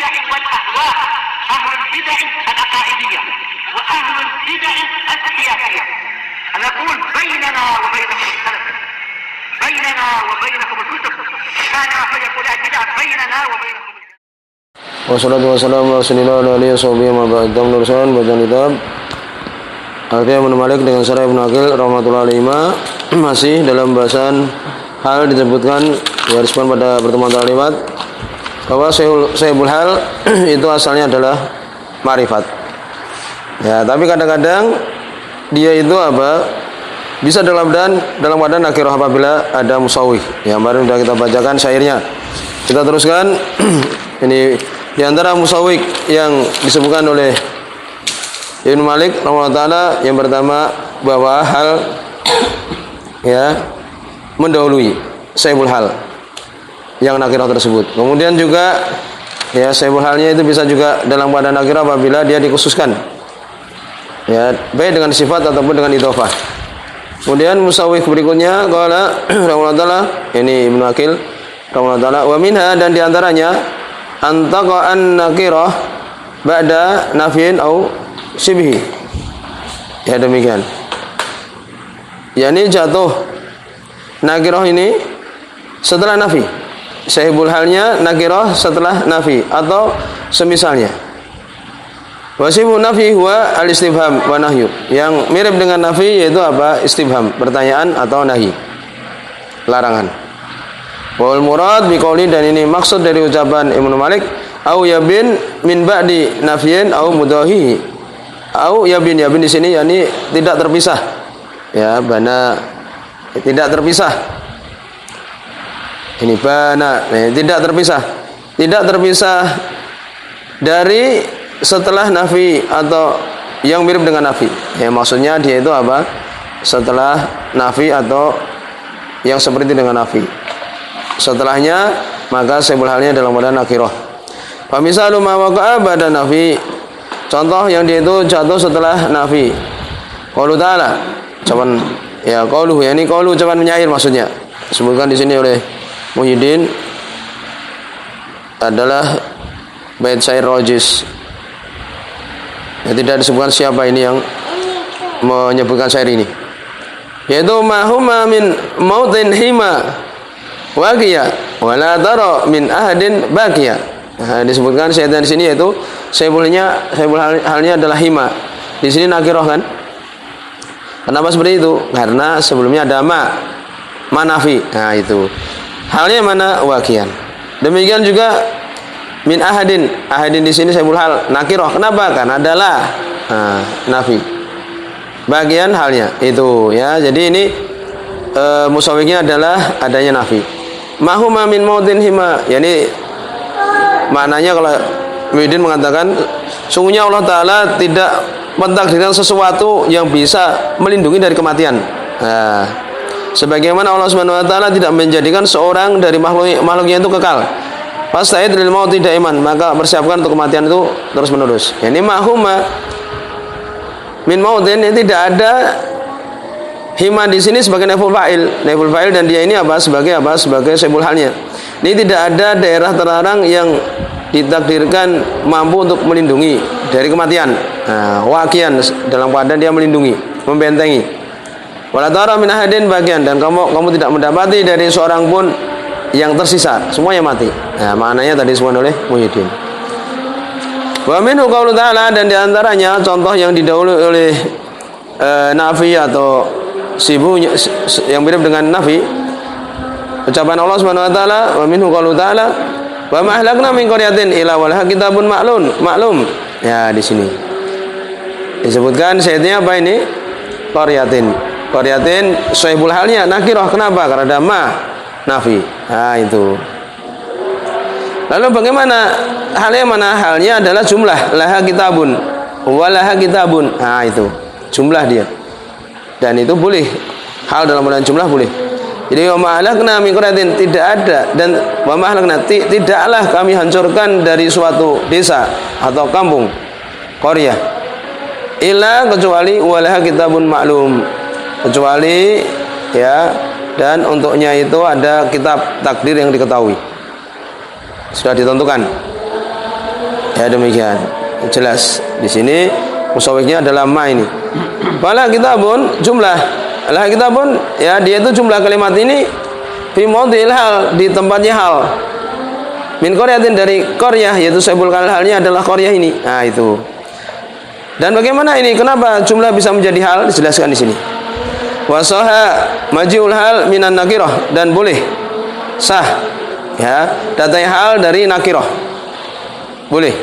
البدع والأهواء، أهل البدع العقائدية وأهل البدع السياسية. نقول بيننا وبينكم السلف، بيننا وبينكم الكتب، كان فيقول البدع بيننا وبينكم. Wassalatu wassalamu ala rasulillah wa alihi washabihi wa ba'd. Meneruskan bacaan kitab Al-Fiqh Ibnu Malik dengan Syarah Ibnu Aqil rahmatullahi alaihi, masih dalam bahasan hal disebutkan ya respon pada pertemuan terlewat bahwa Sahihul Hal itu asalnya adalah ma'rifat. Ya, tapi kadang-kadang dia itu bisa dalam keadaan nakirah apabila ada musawwih. Ya, kemarin sudah kita bacakan syairnya. Kita teruskan ini di antara musawwih yang disebutkan oleh Ibnu Malik rahimahullah taala, yang pertama bahwa hal ya mendahului Sahihul Hal yang nakirah tersebut. Kemudian juga ya Sahihul Halnya itu bisa juga dalam keadaan nakirah apabila dia dikhususkan. Ya, baik dengan sifat ataupun dengan idhofah. Kemudian musawwih berikutnya qala rahimahullah taala, ini Ibnu Aqil rahimahullah taala, wa minha, dan diantaranya antaqa'an nakirah ba'da nafyin au sibhi. Ya, demikian. Yani jatuh nakirah ini setelah nafi. Sahihul halnya nakirah setelah nafi atau semisalnya. Wasifu nafi huwa al-istifham wa nahyu. Yang mirip dengan nafi yaitu apa? Istifham, pertanyaan atau nahi, larangan. Wal murad biqauli, dan ini maksud dari ucapan Ibnu Malik, au yabin min ba'di nafyin au mudahi. Au yabin di sini yakni tidak terpisah. Ya, bana tidak terpisah. Ini bana, tidak terpisah. Tidak terpisah dari setelah nafi atau yang mirip dengan nafi. Ya, maksudnya dia itu apa? Setelah nafi atau yang seperti dengan nafi. Setelahnya maka Sahihul halnya dalam keadaan nakirah. Fa misalu ma waqa'a ba'da nafi. Contoh yang dia itu jatuh setelah nafi. Qaulu ta'ala, ucapan ya qauluhu, yakni qaulu ucapan penyair maksudnya. Disebutkan di sini oleh Muhyiddin adalah bait syair Rajis. Ya, tidak disebutkan siapa ini yang menyebutkan syair ini. Yaitu mahuma min mautin hima waqiya wala tara min ahadin baqiya. Nah, disebutkan syaitan di sini yaitu Sahihul halnya adalah hima. Di sini nakirah kan? Kenapa seperti itu? Karena sebelumnya ada manafi. Nah, itu. Halnya mana? Waqiyan. Demikian juga min ahadin. Ahadin di sini Sahihul hal nakirah. Kenapa? Karena adalah nafi. Bagian halnya itu ya. Jadi ini musawwihnya adalah adanya nafi. Mahuma min mautin hima, yani maknanya kalau Muhyiddin mengatakan sungguhnya Allah Ta'ala tidak mentakdirkan sesuatu yang bisa melindungi dari kematian. Nah, sebagaimana Allah Subhanahu wa taala tidak menjadikan seorang dari makhluknya itu kekal. Fasta'id lil mauti daiman, maka persiapkan untuk kematian itu terus menerus. Yani mahuma min mautin, ini tidak ada hima di sini sebagai naiful fa'il, dan dia ini sebagai Sahihul halnya. Ini tidak ada daerah terlarang yang ditakdirkan mampu untuk melindungi dari kematian. Nah, waqian dalam keadaan dia melindungi, membentengi. Wala tara min ahadin bagian, dan kamu tidak mendapati dari seorang pun yang tersisa, semuanya mati. Nah, maknanya tadi disebutkan oleh Muhyiddin. Wa minhu qaulu ta'ala, dan diantaranya contoh yang didahului oleh nafi atau sibu yang mirip dengan nafi, ucapan Allah Subhanahu wa taala, wa minhu qaulu ta'ala wa ma ahlakna min qaryatin illa walaha kitabun maklum. Ya, di sini disebutkan syaitannya apa ini? Qaryatin Sahihul halnya nakirah. Kenapa? Karena ada nafi. Nah, itu. Lalu bagaimana halnya adalah jumlah, laha kitabun walaha kitabun. Nah, itu jumlah dia. Dan itu boleh, hal dalam keadaan jumlah boleh. Jadi wa ma'alakna min qaryatin, tidak ada, dan wa ma'alakna tidaklah kami hancurkan dari suatu desa atau kampung, qaryah, illa kecuali walaha kitabun maklum, kecuali ya, dan untuknya itu ada kitab takdir yang diketahui, sudah ditentukan. Ya demikian. Jelas. Di sini musawwiknya adalah ma ini. Wala kitabun jumlah. Lah kitabun ya dia itu jumlah kalimat ini fi maudhi'il hal, di tempatnya hal. Min qaryatin, dari qaryah, yaitu sebul halnya adalah qaryah ini. Nah itu. Dan bagaimana ini? Kenapa jumlah bisa menjadi hal? Dijelaskan di sini. Wasaha majiul hal minan nakirah, dan boleh sah ya datanya hal dari nakirah. Boleh.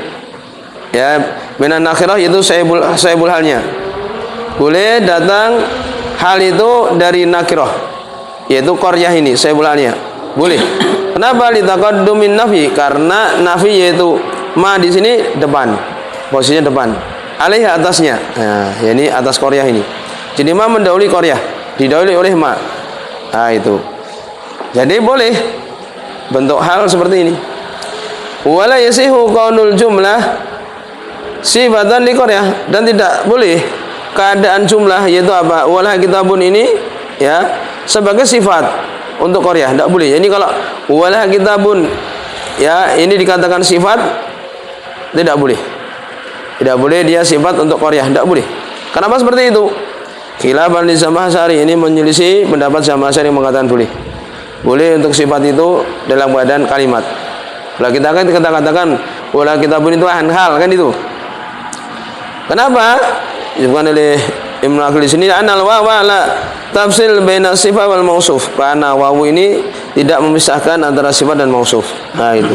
Ya, minan nakirah itu saibul halnya. Boleh datang hal itu dari nakirah, yaitu qaryah ini saibul halnya. Boleh. Kenapa? Litaqaddumin nafi, karena nafi yaitu ma di sini depan. Posisinya depan. Alih atasnya. Nah, ini atas qaryah ini. Jadi ma mendahului qaryah, didahului oleh ma. Nah, itu. Jadi boleh bentuk hal seperti ini. Wala yasihu qaulul jumlah sifatan li qaryah, dan tidak boleh keadaan jumlah yaitu apa? Wala kitabun ini ya sebagai sifat untuk qaryah, tidak boleh. Jadi kalau wala kitabun ya ini dikatakan sifat, tidak boleh. Tidak boleh dia sifat untuk qaryah, tidak boleh. Kenapa seperti itu? Khilafan li Zamakhsyari, ini menyelisih pendapat Zamakhsyari yang mengatakan boleh. Boleh untuk sifat itu dalam keadaan kalimat. Kalau kita katakan wala kitabun itu hal kan itu. Kenapa? Disebutkan oleh Ibnu Aqil di sini anal wawa la tafsil baina sifat wal mausuf. Karena wawu ini tidak memisahkan antara sifat dan mausuf. Nah itu.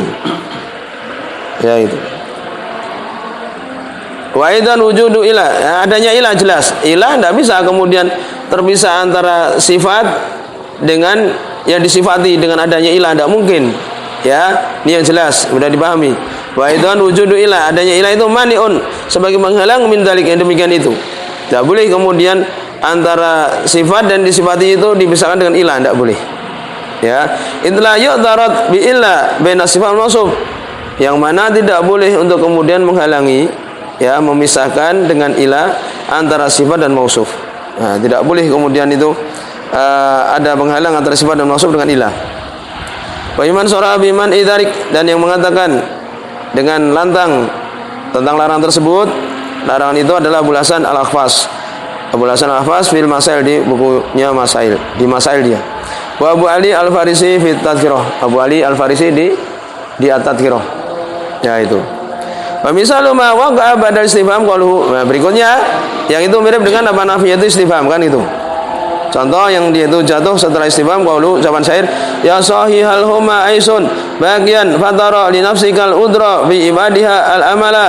Ya itu. Wa idzan wujudu ilah, ya, adanya ilah jelas. Ilah tidak bisa kemudian terpisah antara sifat dengan yang disifati dengan adanya ilah, tidak mungkin. Ya, ini yang jelas, sudah dipahami. Wa idzan wujudu ilah, adanya ilah itu maniun, sebagai menghalang min dzalik, yang demikian itu. Tidak boleh kemudian antara sifat dan disifati itu dipisahkan dengan ilah, tidak boleh. Ya, itulah yu'tarat bi illa baina sifat wal mausuf, yang mana tidak boleh untuk kemudian menghalangi, ya, memisahkan dengan ilah antara sifat dan mausuf. Nah, tidak boleh kemudian itu ada penghalang antara sifat dan mausuf dengan ilah. Wa iman sura biman idzarik, dan yang mengatakan dengan lantang tentang larangan tersebut, larangan itu adalah Abu Hasan Al-Akhfas. Abu Hasan Al-Akhfas fil Masail, di bukunya Masail, di Masail dia. Wa Abu Ali Al-Farisi fi Tadhkirah, Abu Ali Al-Farisi di At-Tadhkirah. Ya itu. Wa misalu ma waqa'a ba'da istifham qaluhu. Nah, berikutnya yang itu mirip dengan apa nafi, itu istifham kan itu. Contoh yang dia itu jatuh setelah istifham qaulu, ucapan syair ya sahihal huma aisun bagian fatara li nafsikal udra fi ibadiha al amala.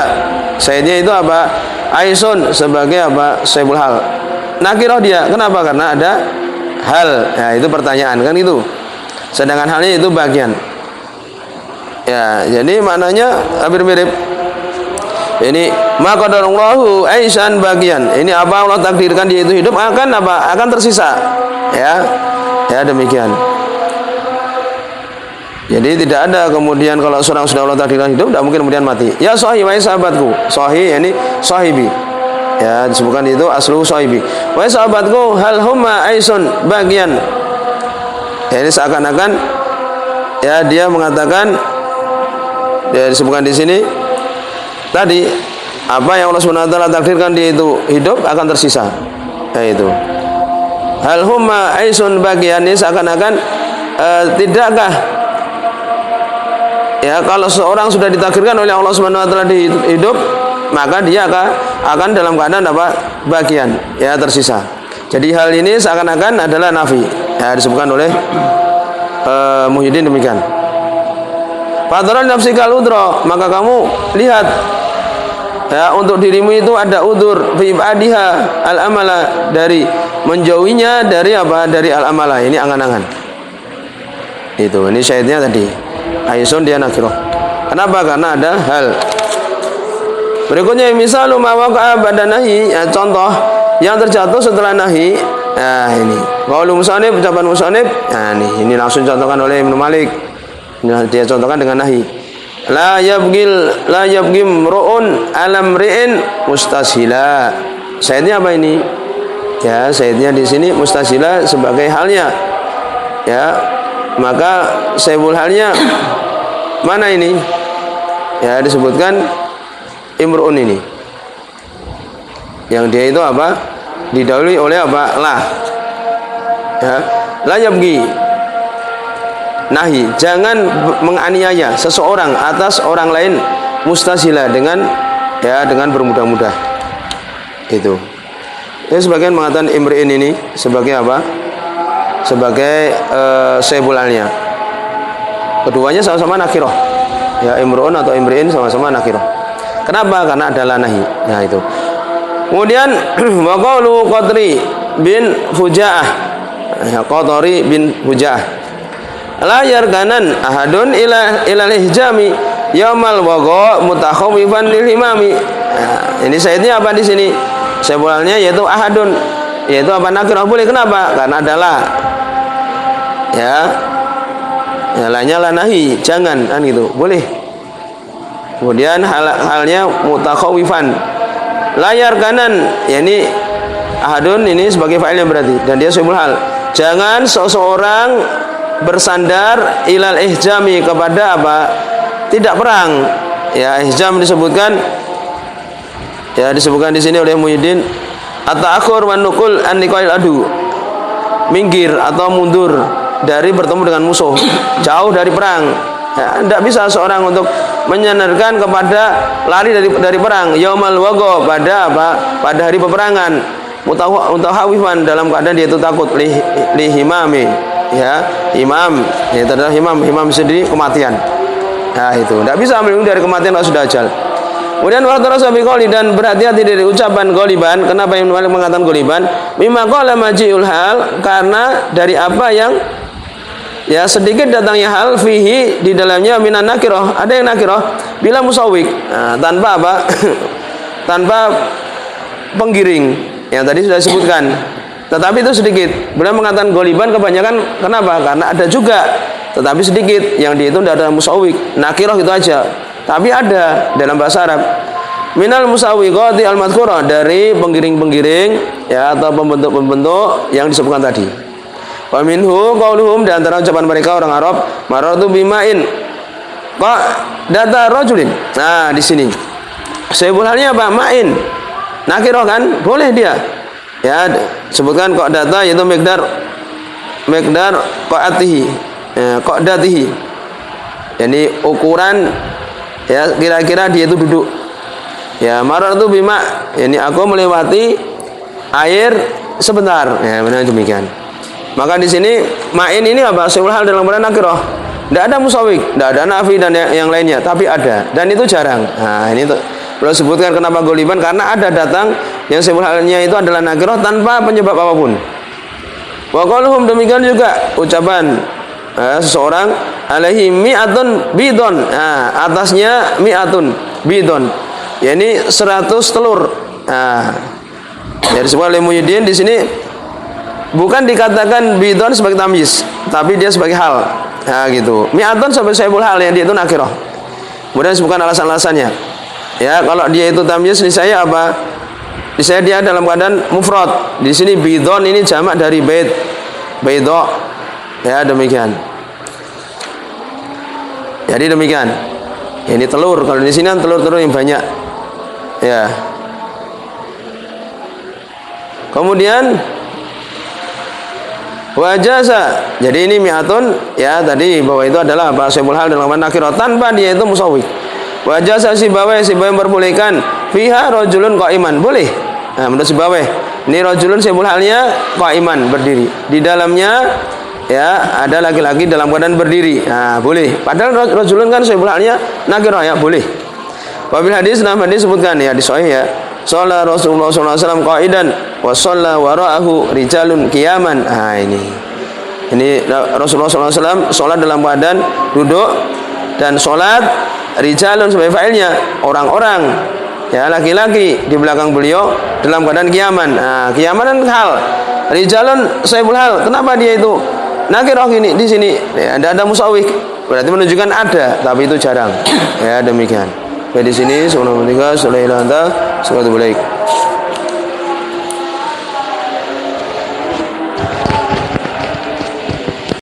Syairnya itu apa? Aisun sebagai apa? Saibul hal. Nakirah dia. Kenapa? Karena ada hal. Ya, itu pertanyaan kan itu. Sedangkan halnya itu bagian. Ya, jadi maknanya hampir mirip. Ini maka qadarallahu aisan bagian. Ini apa Allah takdirkan dia itu hidup akan apa? Akan tersisa. Ya. Ya demikian. Jadi tidak ada kemudian kalau seorang sudah Allah takdirkan hidup tidak mungkin kemudian mati. Ya sahih wahai sahabatku. Sahih ini sahibi. Ya disebutkan itu aslu sahibi. Wahai sahabatku hal huma aisun bagian. Ya ini seakan-akan ya dia mengatakan, ya disebutkan di sini tadi apa yang Allah Subhanahu wa taala takdirkan dia itu hidup akan tersisa. Yaitu hal huma aisun bagian, ini seakan-akan tidakkah ya kalau seorang sudah ditakdirkan oleh Allah Subhanahu wa taala hidup, maka dia akan dalam keadaan apa? Bagian, ya tersisa. Jadi hal ini seakan-akan adalah nafi. Ya disebutkan oleh Muhyiddin demikian. Fadran nafsikal udra, maka kamu lihat ya untuk dirimu itu ada udur fi ibadiha al amala, dari menjauhinya dari apa? Dari al amala, ini angan-angan. Itu ini syaitnya tadi. Aisun dia nakirah. Kenapa? Karena ada hal. Berikutnya misalu ma waqa'a ba'da nahi, ya, contoh yang terjatuh setelah nahi. Nah ini qaulu musannif, ucapan musannif. Nah ini langsung contohkan oleh Ibnu Malik. Dia contohkan dengan nahi. La yabgim ru'un alam ri'in mustashila. Syaitnya apa ini? Ya, syaitnya di sini mustashila sebagai halnya. Ya, maka saibul halnya mana ini? Ya disebutkan imru'un ini. Yang dia itu apa? Didahului oleh apa? La. Ya. La yabgi. Nahi, jangan menganiaya seseorang atas orang lain mustasila dengan bermudah-mudah. Itu. Ya, sebagian mengatakan imri'in ini sebagai apa? Sebagai sebulannya. Keduanya sama-sama nakirah. Ya, imru'un atau imri'in sama-sama nakirah. Kenapa? Karena ada nahi. Nah, itu. Kemudian wa qaulu Qadri bin Fujaah. Ya, Qadri bin Fujaah. La yarkanan ahadun ila ihjami yaumal waqa mutakhawifan lil imami. Nah, ini sayyidnya apa di sini? Sebulannya yaitu ahadun, yaitu apa? Nakirah. Boleh. Kenapa? Karena adalah ya lainnya la nahi, jangan kan gitu. Boleh. Kemudian halnya mutakhawifan. Layar kanan, yakni ahadun ini sebagai fa'ilnya berarti, dan dia sahibul hal. Jangan seseorang bersandar ilal ihjami kepada apa? Tidak perang. Ya, ihjam disebutkan di sini oleh Muhyiddin at-ta'akhur wan nuqul an liqa'il adu. Minggir atau mundur dari bertemu dengan musuh, jauh dari perang. Ya, tidak bisa seorang untuk menyandarkan kepada lari dari perang. Yaumal waqa, pada apa? Pada hari peperangan. Mutahawifan, dalam keadaan dia itu takut li himami. Ya, imam, itu adalah imam sendiri kematian. Nah, itu tidak bisa melindungi dari kematian kalau sudah ajal. Kemudian waktu Rasul biqauli, dan berhati-hati dari ucapan goliban. Kenapa Ibnu Malik mengatakan goliban? Mimma qala maji'ul hal, karena dari apa yang ya sedikit datangnya hal fihi, di dalamnya minan nakirah, ada yang nakirah bila musawwik. Nah, tanpa apa? Tanpa penggiring yang tadi sudah disebutkan. Tetapi itu sedikit. Beliau mengatakan goliban kebanyakan, kenapa? Karena ada juga, tetapi sedikit. Yang di itu tidak ada musawwik, nakirah itu aja. Tapi ada dalam bahasa Arab. Minal musawwiqati al-madhkurah, dari penggiring-penggiring ya, atau pembentuk-pembentuk yang disebutkan tadi. Wa minhu qauluhum, di antara ucapan mereka orang Arab, marartu bimain qa data rajulin. Nah, di sini sebut halnya apa? Main. Nakirah kan? Boleh dia. Ya, sebutkan kok data, yaitu miqdar qa'atihi. Qa'datihi. Yani ukuran, ya, kira-kira dia itu duduk. Ya, marartu bima, yani aku melewati air sebentar. Ya, benar demikian. Maka di sini ma'in ini apa? Sebul hal dalam keadaan nakirah. Tidak ada musawwik, tidak ada nafi dan yang lainnya, tapi ada, dan itu jarang. Nah, ini tuh belum sebutkan kenapa goliban, karena ada datang yang sebul halnya itu adalah nakirah tanpa penyebab apapun. Wa qaluhum, demikian juga ucapan seseorang alaihi mi'atun bidon. Nah, atasnya mi'atun bidon, yakni 100 telur. Nah, dari sebuah oleh Muhyiddin di sini bukan dikatakan bidon sebagai tamyiz, tapi dia sebagai hal. Nah, gitu. Mi'atun sebagai sahibul hal, yang dia itu nakirah. Kemudian disebutkan alasan-alasannya. Ya, kalau dia itu tamyiz, di saya apa? Di saya dia dalam keadaan mufrad. Di sini bidon ini jamak dari bait, baidha. Ya, demikian. Jadi demikian. Ini telur. Kalau di sini kan telur-telur yang banyak. Ya. Kemudian wajasa. Jadi ini mi'atun, ya, tadi bahwa itu adalah apa? Sahibul hal dalam nakirah tanpa dia itu musawwik. Wajasa Sibawai memperbolehkan fiha rajulun qa'iman, boleh. Nah, menurut Sibawai ini rajulun sahibul halnya qa'iman, berdiri. Di dalamnya ya ada laki-laki dalam keadaan berdiri. Nah, boleh. Padahal rajulun kan sahibul halnya nakirah, ya, boleh. Wabil hadis, nama hadis sebutkan ya di sahih ya. Shalla Rasulullah sallallahu alaihi wasallam qa'idan wa shalla wara'ahu rijalun qiyaman. Nah, ini Rasulullah sallallahu alaihi wasallam salat dalam keadaan duduk, dan salat rijalun sebagai fa'ilnya, orang-orang, ya, laki-laki di belakang beliau dalam keadaan qiyaman. Nah, qiyaman kan hal. Rijalun sahibul hal. Kenapa dia itu nakirah gini di sini? Ya, ada musawwik. Berarti menunjukkan ada, tapi itu jarang. Ya, demikian. Di sini subhanallah, subhanallah, subhanallah.